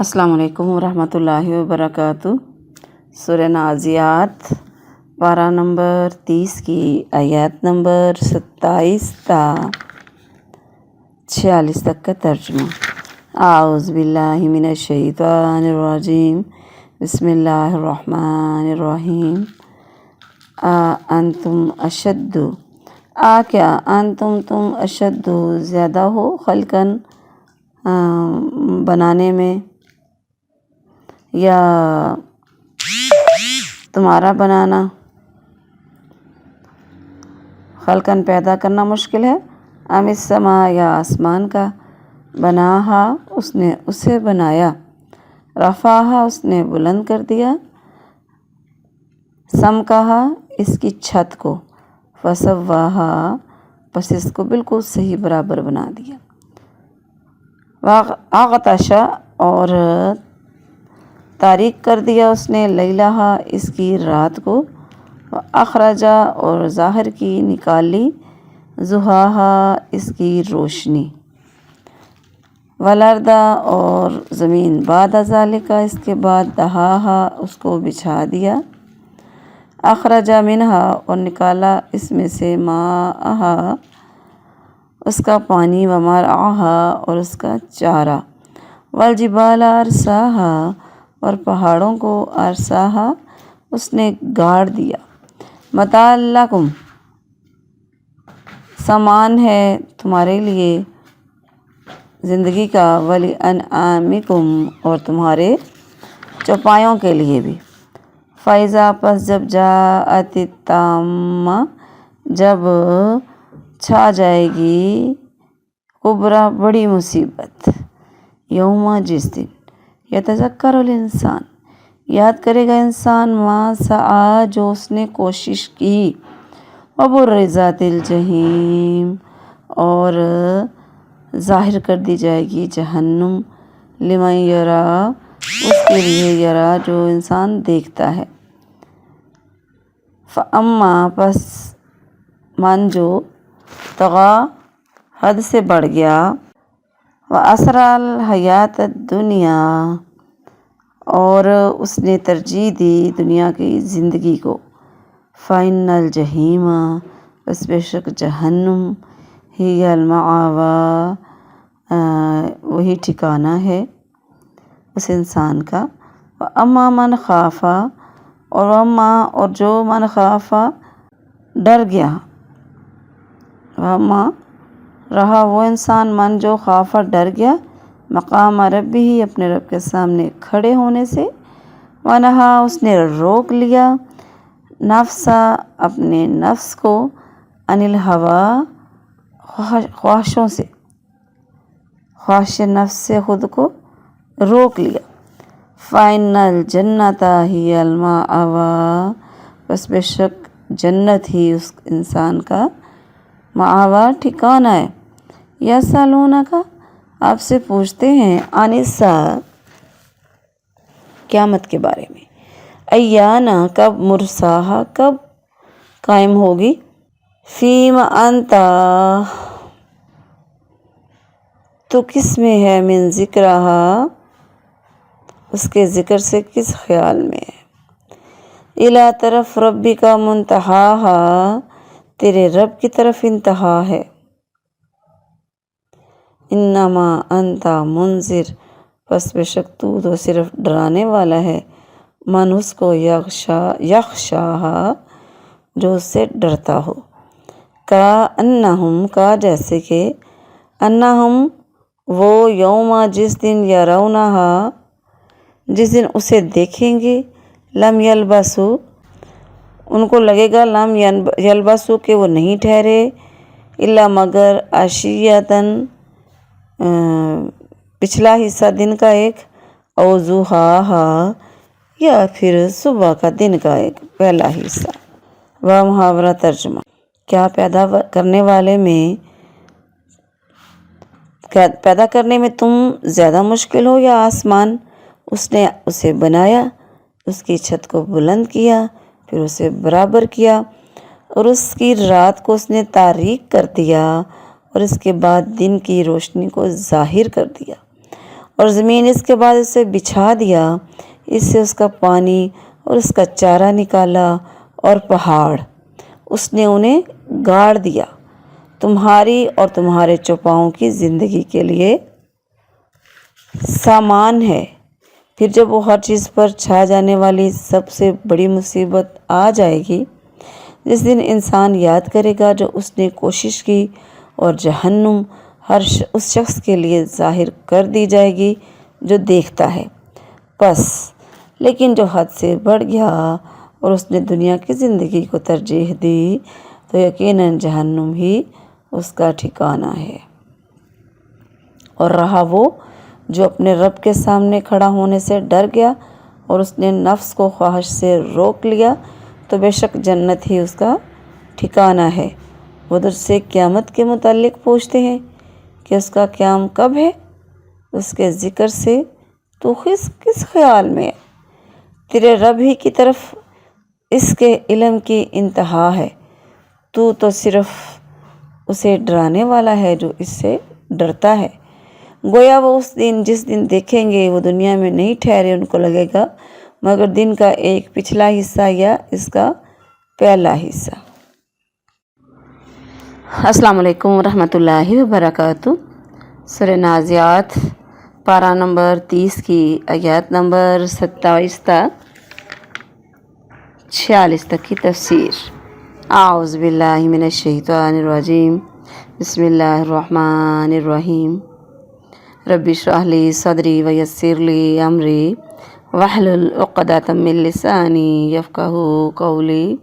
السلام علیکم ورحمۃ اللہ وبرکاتہ۔ سورہ نازعات پارہ نمبر 30 کی آیات نمبر 27 تا 46 تک کا ترجمہ۔ اعوذ باللہ من الشیطان الرجیم، بسم اللہ الرحمن الرحیم۔ انتم اشد، کیا انتم تم اشد زیادہ ہو، خلقاً بنانے میں، یا تمہارا بنانا خلقاً پیدا کرنا مشکل ہے، ام السماء یا آسمان کا، بناہا اس نے اسے بنایا، رفعہا اس نے بلند کر دیا، سمکہا اس کی چھت کو، فسواہا پس اس کو بالکل صحیح برابر بنا دیا، اغطشا اور تاریک کر دیا اس نے، لیلہا اس کی رات کو، اخرجا اور ظاہر کی نکالی، ضحاہا اس کی روشنی، والارض اور زمین، بعد ذالک اس کے بعد، دہاہا اس کو بچھا دیا، اخرجا منہا اور نکالا اس میں سے، ماءہا اس کا پانی، ومرعاہا اور اس کا چارہ، والجبال ارساہا اور پہاڑوں کو، ارساہا اس نے گاڑ دیا، متاع لکم سامان ہے تمہارے لیے زندگی کا، ولانعامکم اور تمہارے چوپایوں کے لیے بھی، فَإِذَا پس جب جاءت الطامہ جب چھا جائے گی، کبریٰ بڑی مصیبت، یوم جس دن، یتذکر الانسان یاد کرے گا انسان، ما سعی جو اس نے کوشش کی، وبرزت الجحیم اور ظاہر کر دی جائے گی جہنم، لمن یرا اس کے لیے، یرا جو انسان دیکھتا ہے، فاما پس من جو طغی حد سے بڑھ گیا، وآثر الحیات الدنیا اور اس نے ترجیح دی دنیا کی زندگی کو، فإن الجحیم بس بے شک جہنم، ہی المأویٰ وہی ٹھکانہ ہے اس انسان کا، وأما من خاف اور جو من خاف ڈر گیا، وأما رہا وہ انسان من جو خاف ڈر گیا، مقام ربہ اپنے رب کے سامنے کھڑے ہونے سے، ونہا اس نے روک لیا، نفسا اپنے نفس کو، عن الہویٰ خواہشوں سے، خواہش نفس سے خود کو روک لیا، فإن الجنۃ ہی المأویٰ بس بے شک جنت ہی اس انسان کا مأویٰ ٹھکانہ ہے، یسألونک آپ سے پوچھتے ہیں، عن الساعۃ قیامت کے بارے میں، ایان کب، مرساہا کب قائم ہوگی، فیم انت تو کس میں ہے، من ذکرہا اس کے ذکر سے کس خیال میں ہے، الی طرف ربک منتہاہا تیرے رب کی طرف انتہا ہے، انما انت منذر پس بے شک تو صرف ڈرانے والا ہے، من اس کو، یخشاہا جو اس سے ڈرتا ہو، کأنہم کا جیسے کہ، انہم وہ، یوم جس دن، یرونہا جس دن اسے دیکھیں گے، لم یلبسو ان کو لگے گا، لم یلبسو کہ وہ نہیں ٹھہرے، الا مگر، عشیۃً پچھلا حصہ دن کا ایک، او ضحاہا یا پھر صبح کا دن کا ایک پہلا حصہ۔ محاورہ ترجمہ، کیا پیدا کرنے میں تم زیادہ مشکل ہو، یا آسمان اس نے اسے بنایا، اس کی چھت کو بلند کیا، پھر اسے برابر کیا، اور اس کی رات کو اس نے تاریک کر دیا، اور اس کے بعد دن کی روشنی کو ظاہر کر دیا، اور زمین اس کے بعد اسے بچھا دیا، اس سے اس کا پانی اور اس کا چارہ نکالا، اور پہاڑ اس نے انہیں گاڑ دیا تمہاری اور تمہارے چوپاؤں کی زندگی کے لیے سامان ہے۔ پھر جب وہ ہر چیز پر چھا جانے والی سب سے بڑی مصیبت آ جائے گی، جس دن انسان یاد کرے گا جو اس نے کوشش کی، اور جہنم اس شخص کے لیے ظاہر کر دی جائے گی جو دیکھتا ہے۔ بس لیکن جو حد سے بڑھ گیا اور اس نے دنیا کی زندگی کو ترجیح دی تو یقیناً جہنم ہی اس کا ٹھکانہ ہے۔ اور رہا وہ جو اپنے رب کے سامنے کھڑا ہونے سے ڈر گیا اور اس نے نفس کو خواہش سے روک لیا تو بے شک جنت ہی اس کا ٹھکانہ ہے۔ وہ تجھ سے قیامت کے متعلق پوچھتے ہیں کہ اس کا قیام کب ہے، اس کے ذکر سے تو کس خیال میں ہے؟ تیرے رب ہی کی طرف اس کے علم کی انتہا ہے، تو صرف اسے ڈرانے والا ہے جو اس سے ڈرتا ہے۔ گویا وہ اس دن جس دن دیکھیں گے وہ دنیا میں نہیں ٹھہرے، ان کو لگے گا مگر دن کا ایک پچھلا حصہ یا اس کا پہلا حصہ۔ السلام علیکم ورحمۃ اللہ وبرکاتہ۔ سورہ نازعات پارہ نمبر 30 کی آیات نمبر 27 تا 46 تک کی تفسیر۔ اعوذ باللہ من الشیطان الرجیم، بسم اللہ الرحمن الرحیم۔ رب اشرح لی صدری ویسر لی امری واحلل عقدۃ من لسانی یفقہوا قولی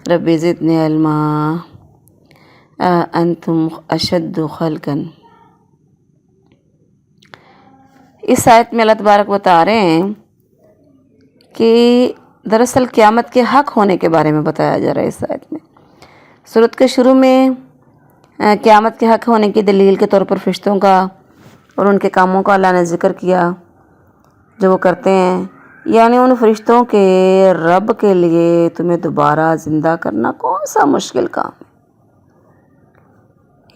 رب زدنی علما انتم اشد خلقا۔ اس آیت میں اللہ تبارک بتا رہے ہیں کہ دراصل قیامت کے حق ہونے کے بارے میں بتایا جا رہا ہے۔ اس آیت میں سورت کے شروع میں قیامت کے حق ہونے کی دلیل کے طور پر فرشتوں کا اور ان کے کاموں کا اللہ نے ذکر کیا جو وہ کرتے ہیں، یعنی ان فرشتوں کے رب کے لیے تمہیں دوبارہ زندہ کرنا کون سا مشکل کام ہے۔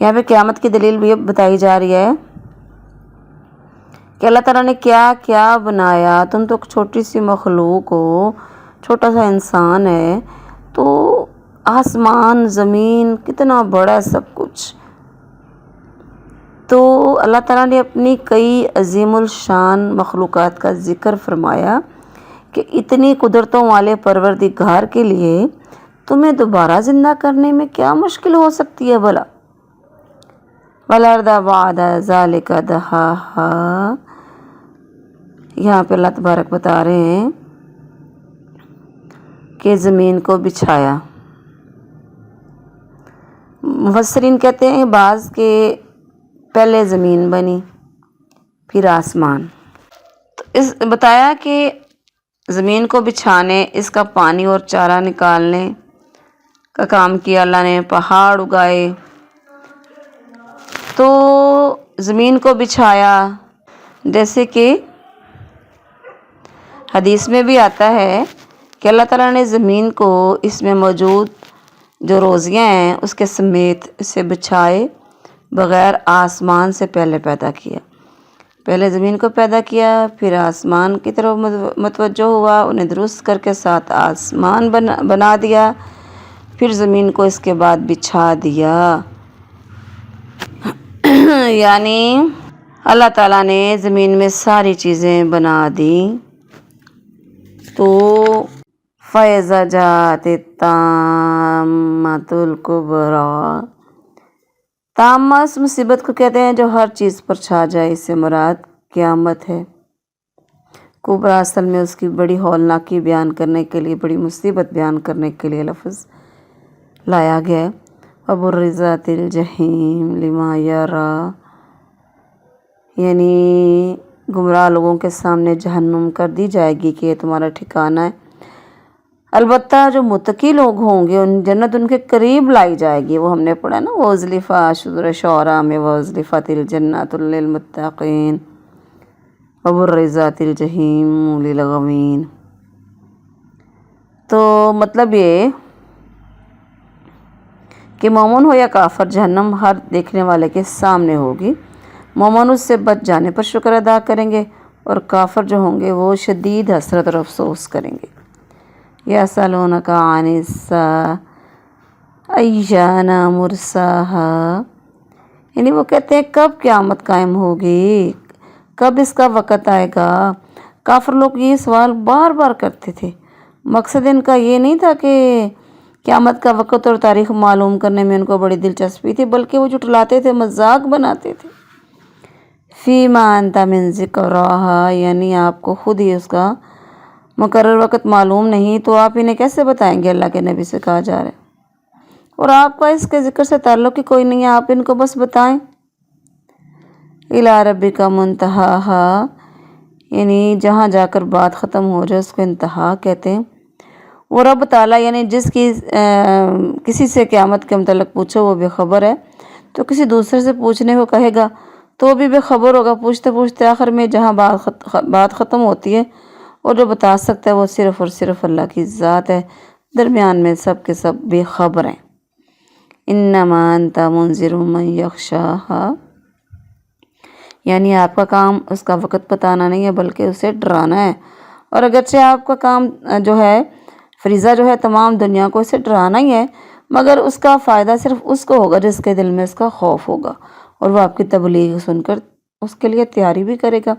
یہاں پہ قیامت کی دلیل بھی بتائی جا رہی ہے کہ اللہ تعالیٰ نے کیا کیا بنایا، تم تو چھوٹی سی مخلوق ہو، چھوٹا سا انسان ہے، تو آسمان زمین کتنا بڑا ہے سب کچھ۔ تو اللہ تعالیٰ نے اپنی کئی عظیم الشان مخلوقات کا ذکر فرمایا کہ اتنی قدرتوں والے پروردگار کے لیے تمہیں دوبارہ زندہ کرنے میں کیا مشکل ہو سکتی ہے بھلا۔ وَالْأَرْضَ بَعْدَ ذَلِكَ دَحَاهَا، یہاں پہ اللہ تبارک بتا رہے ہیں کہ زمین کو بچھایا۔ مفسرین کہتے ہیں بعض کے پہلے زمین بنی پھر آسمان، تو اس بتایا کہ زمین کو بچھانے، اس کا پانی اور چارہ نکالنے کا کام کیا اللہ نے، پہاڑ اگائے، تو زمین کو بچھایا۔ جیسے کہ حدیث میں بھی آتا ہے کہ اللہ تعالیٰ نے زمین کو اس میں موجود جو روزیاں ہیں اس کے سمیت اسے بچھائے بغیر آسمان سے پہلے پیدا کیا۔ پہلے زمین کو پیدا کیا، پھر آسمان کی طرف متوجہ ہوا، انہیں درست کر کے ساتھ آسمان بنا دیا، پھر زمین کو اس کے بعد بچھا دیا۔ یعنی اللہ تعالیٰ نے زمین میں ساری چیزیں بنا دیں۔ تو فَإِذَا جَاءَتِ الطَّامَّةُ الْكُبْرىٰ، تامہ اس مصیبت کو کہتے ہیں جو ہر چیز پر چھا جائے، اس سے مراد قیامت ہے۔ کبریٰ اصل میں اس کی بڑی ہولناکی بیان کرنے کے لیے، بڑی مصیبت بیان کرنے کے لیے لفظ لایا گیا ہے۔ وَبُرِّزَتِ الْجَحِيمُ لِمَن يَرَىٰ، یعنی گمراہ لوگوں کے سامنے جہنم کر دی جائے گی کہ یہ تمہارا ٹھکانہ ہے۔ البتہ جو متقی لوگ ہوں گے ان جنت ان کے قریب لائی جائے گی، وہ ہم نے پڑھا نا، وَأُزْلِفَتِ سورہ شعراء میں، وَأُزْلِفَتِ الْجَنَّةُ لِلْمُتَّقِينَ وَبُرِّزَتِ الْجَحِيمُ لِلْغَاوِينَ۔ تو مطلب یہ کہ مومن ہو یا کافر، جہنم ہر دیکھنے والے کے سامنے ہوگی۔ مومن اس سے بچ جانے پر شکر ادا کریں گے، اور کافر جو ہوں گے وہ شدید حسرت اور افسوس کریں گے۔ یسألونک عن الساعة ایان مرساہا، یعنی وہ کہتے ہیں کب قیامت قائم ہوگی، کب اس کا وقت آئے گا۔ کافر لوگ یہ سوال بار بار کرتے تھے۔ مقصد ان کا یہ نہیں تھا کہ قیامت کا وقت اور تاریخ معلوم کرنے میں ان کو بڑی دلچسپی تھی، بلکہ وہ جھٹلاتے تھے، مذاق بناتے تھے۔ فیما انت من ذکرہا، یعنی آپ کو خود ہی اس کا مقرر وقت معلوم نہیں تو آپ انہیں کیسے بتائیں گے؟ اللہ کے نبی سے کہا جا رہا ہے، اور آپ کا اس کے ذکر سے تعلق ہی کوئی نہیں ہے، آپ ان کو بس بتائیں۔ الی ربک منتہاہا، یعنی جہاں جا کر بات ختم ہو جائے اس کو انتہا کہتے ہیں۔ وہ رب تعالیٰ یعنی جس کی کسی سے قیامت کے متعلق پوچھو وہ بے خبر ہے، تو کسی دوسرے سے پوچھنے کو کہے گا تو وہ بھی بے خبر ہوگا۔ پوچھتے پوچھتے آخر میں جہاں بات ختم ہوتی ہے، اور جو بتا سکتا ہے وہ صرف اور صرف اللہ کی ذات ہے، درمیان میں سب کے سب بے خبر ہیں۔ انما انت منذر من یخشاہا، یعنی آپ کا کام اس کا وقت بتانا نہیں ہے بلکہ اسے ڈرانا ہے، اور اگرچہ آپ کا کام جو ہے فریضہ جو ہے تمام دنیا کو اسے ڈرانا ہی ہے، مگر اس کا فائدہ صرف اس کو ہوگا جس کے دل میں اس کا خوف ہوگا، اور وہ آپ کی تبلیغ سن کر اس کے لیے تیاری بھی کرے گا۔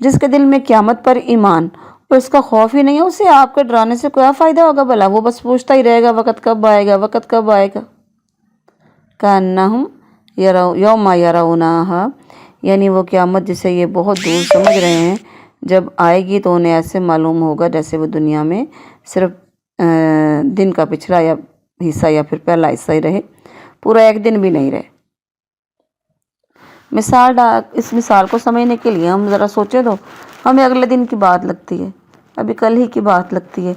جس کے دل میں قیامت پر ایمان اور اس کا خوف ہی نہیں ہے، اسے آپ کے ڈرانے سے کیا فائدہ ہوگا بھلا؟ وہ بس پوچھتا ہی رہے گا وقت کب آئے گا، وقت کب آئے گا۔ کأنہم یوم یرونہا، یعنی وہ قیامت جسے یہ بہت دور سمجھ رہے ہیں، جب آئے گی تو انہیں ایسے معلوم ہوگا جیسے وہ دنیا میں صرف دن کا پچھلا یا حصہ یا پھر پہلا حصہ ہی رہے، پورا ایک دن بھی نہیں رہے۔ اس مثال کو سمجھنے کے لیے ہم ذرا سوچیں تو ہمیں اگلے دن کی بات لگتی ہے، ابھی کل ہی کی بات لگتی ہے،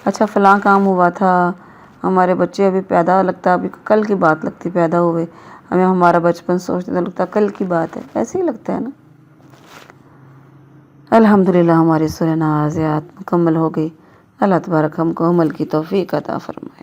اچھا فلاں کام ہوا تھا، ہمارے بچے ابھی پیدا لگتا، ابھی کل کی بات لگتی پیدا ہوئے، ہمیں ہمارا بچپن سوچنے تو لگتا کل کی بات ہے، ایسے ہی لگتا ہے نا۔ الحمدللہ ہماری سورہ نازعات مکمل ہو گئی۔ اللہ تبارک ہم کو عمل کی توفیق عطا فرمائے۔